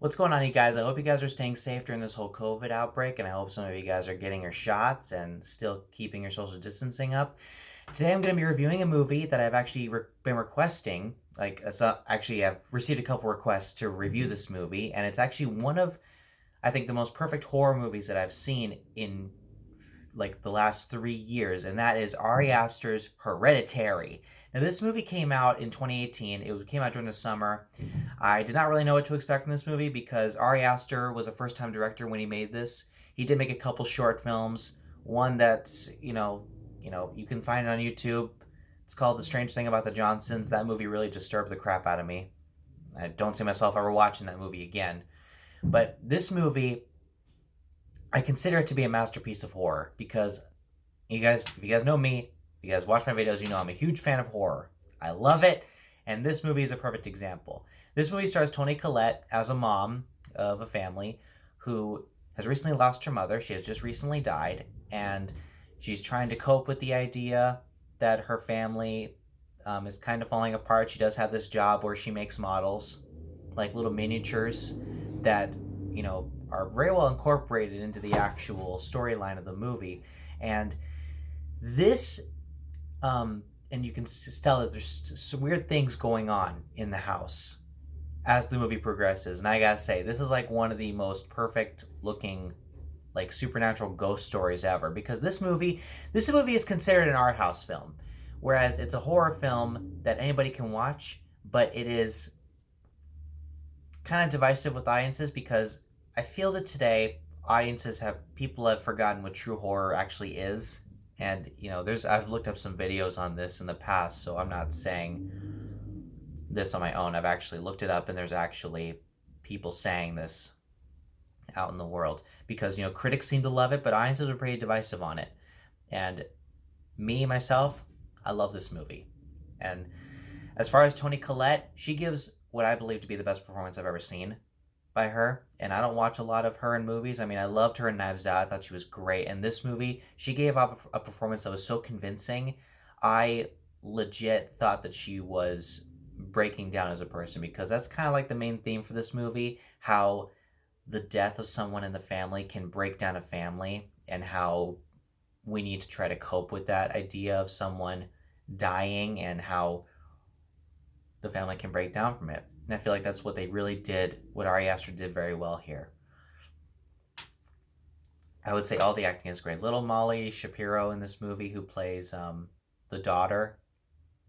What's going on, you guys? I hope you guys are staying safe during this whole COVID outbreak, and I hope some of you guys are getting your shots and still keeping your social distancing up. Today, I'm going to be reviewing a movie that I've actually been requesting. Actually, I've received a couple requests to review this movie, and it's actually one of, I think, the most perfect horror movies that I've seen in like the last 3 years, and that is Ari Aster's Hereditary. Now, this movie came out in 2018. It came out during the summer. I did not really know what to expect from this movie because Ari Aster was a first-time director when he made this. He did make a couple short films. One that you can find on YouTube. It's called The Strange Thing About the Johnsons. That movie really disturbed the crap out of me. I don't see myself ever watching that movie again. But this movie, I consider it to be a masterpiece of horror because if you guys know me, if you guys watch my videos, you know I'm a huge fan of horror. I love it, and this movie is a perfect example. This movie stars Toni Collette as a mom of a family who has recently lost her mother. She has just recently died, and she's trying to cope with the idea that her family is kind of falling apart. She does have this job where she makes models, like little miniatures that, are very well incorporated into the actual storyline of the movie. And this, and you can tell that there's some weird things going on in the house as the movie progresses. And I gotta say, this is like one of the most perfect looking, like, supernatural ghost stories ever, because this movie is considered an art house film, whereas it's a horror film that anybody can watch, but it is kind of divisive with audiences because I feel that today people have forgotten what true horror actually is. And I've looked up some videos on this in the past, so I'm not saying this on my own. I've actually looked it up, and there's actually people saying this out in the world because critics seem to love it, but audiences are pretty divisive on it. And myself, I love this movie. And as far as Toni Collette, she gives what I believe to be the best performance I've ever seen by her. And I don't watch a lot of her in movies. I mean, I loved her in Knives Out. I thought she was great. In this movie, she gave up a performance that was so convincing. I legit thought that she was breaking down as a person, because that's kind of like the main theme for this movie, how the death of someone in the family can break down a family, and how we need to try to cope with that idea of someone dying and how the family can break down from it. And I feel like that's what they really did, what Ari Aster did very well here. I would say all the acting is great. Little Molly Shapiro in this movie, who plays the daughter,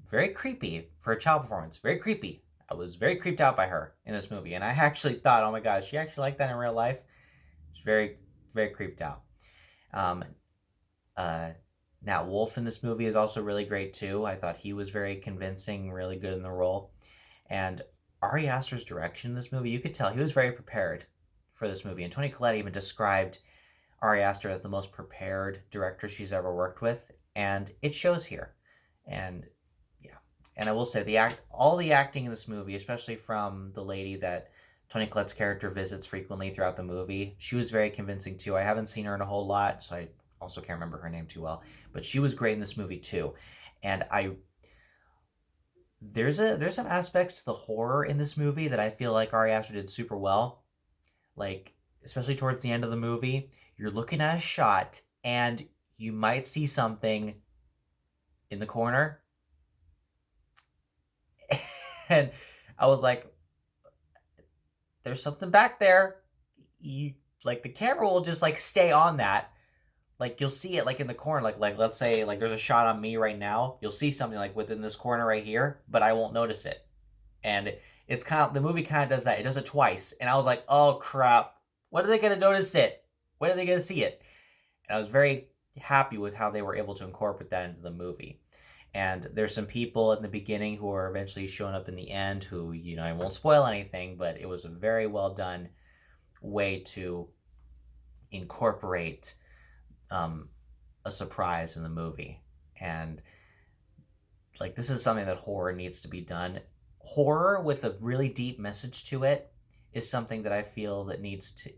very creepy for a child performance. Very creepy. I was very creeped out by her in this movie. And I actually thought, oh my God, is she actually like that in real life? She's very, very creeped out. Nat Wolff in this movie is also really great too. I thought he was very convincing, really good in the role. And Ari Aster's direction in this movie, you could tell he was very prepared for this movie. And Toni Collette even described Ari Aster as the most prepared director she's ever worked with. And it shows here. And yeah. And I will say all the acting in this movie, especially from the lady that Toni Collette's character visits frequently throughout the movie, she was very convincing too. I haven't seen her in a whole lot, so I also can't remember her name too well. But she was great in this movie too. And there's some aspects to the horror in this movie that I feel like Ari Aster did super well. Like, especially towards the end of the movie, you're looking at a shot and you might see something in the corner. And I was like, there's something back there. The camera will just stay on that. Like, you'll see it in the corner, like let's say there's a shot on me right now. You'll see something within this corner right here, but I won't notice it. And it's the movie kind of does that. It does it twice. And I was like, oh crap, when are they going to notice it? When are they going to see it? And I was very happy with how they were able to incorporate that into the movie. And there's some people in the beginning who are eventually showing up in the end who, I won't spoil anything, but it was a very well done way to incorporate a surprise in the movie. And this is something that horror needs to be done. Horror with a really deep message to it is something that I feel that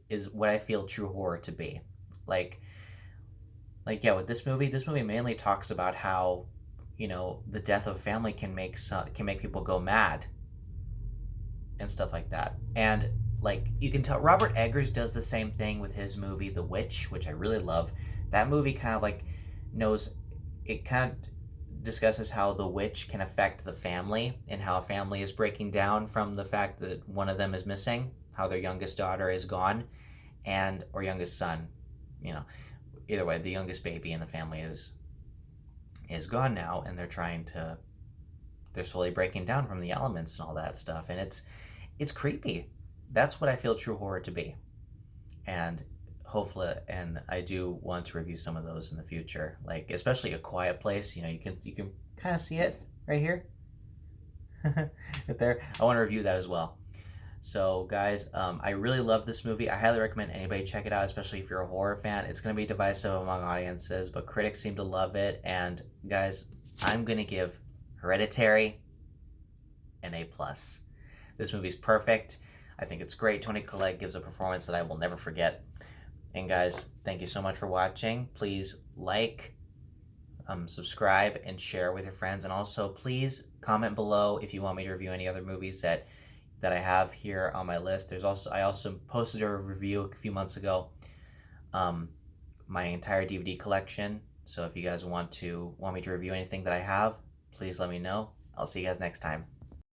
is what I feel true horror to be. With this movie mainly talks about how, the death of a family can make people go mad and stuff like that. And like, you can tell Robert Eggers does the same thing with his movie The Witch, which I really love. That movie kind of like knows, it kind of discusses how the witch can affect the family and how a family is breaking down from the fact that one of them is missing, how their youngest daughter is gone, and or youngest son, you know, either way, the youngest baby in the family is gone now, and they're slowly breaking down from the elements and all that stuff, and it's creepy. That's what I feel true horror to be, and hopefully, and I do want to review some of those in the future, like especially A Quiet Place. You can kind of see it right here, right there. I want to review that as well. So, guys, I really love this movie. I highly recommend anybody check it out, especially if you're a horror fan. It's going to be divisive among audiences, but critics seem to love it. And, guys, I'm going to give Hereditary an A+. This movie's perfect. I think it's great. Toni Collette gives a performance that I will never forget. And, guys, thank you so much for watching. Please like, subscribe, and share with your friends. And also, please comment below if you want me to review any other movies that I have here on my list. I also posted a review a few months ago, my entire DVD collection. So if you guys want me to review anything that I have, please let me know. I'll see you guys next time.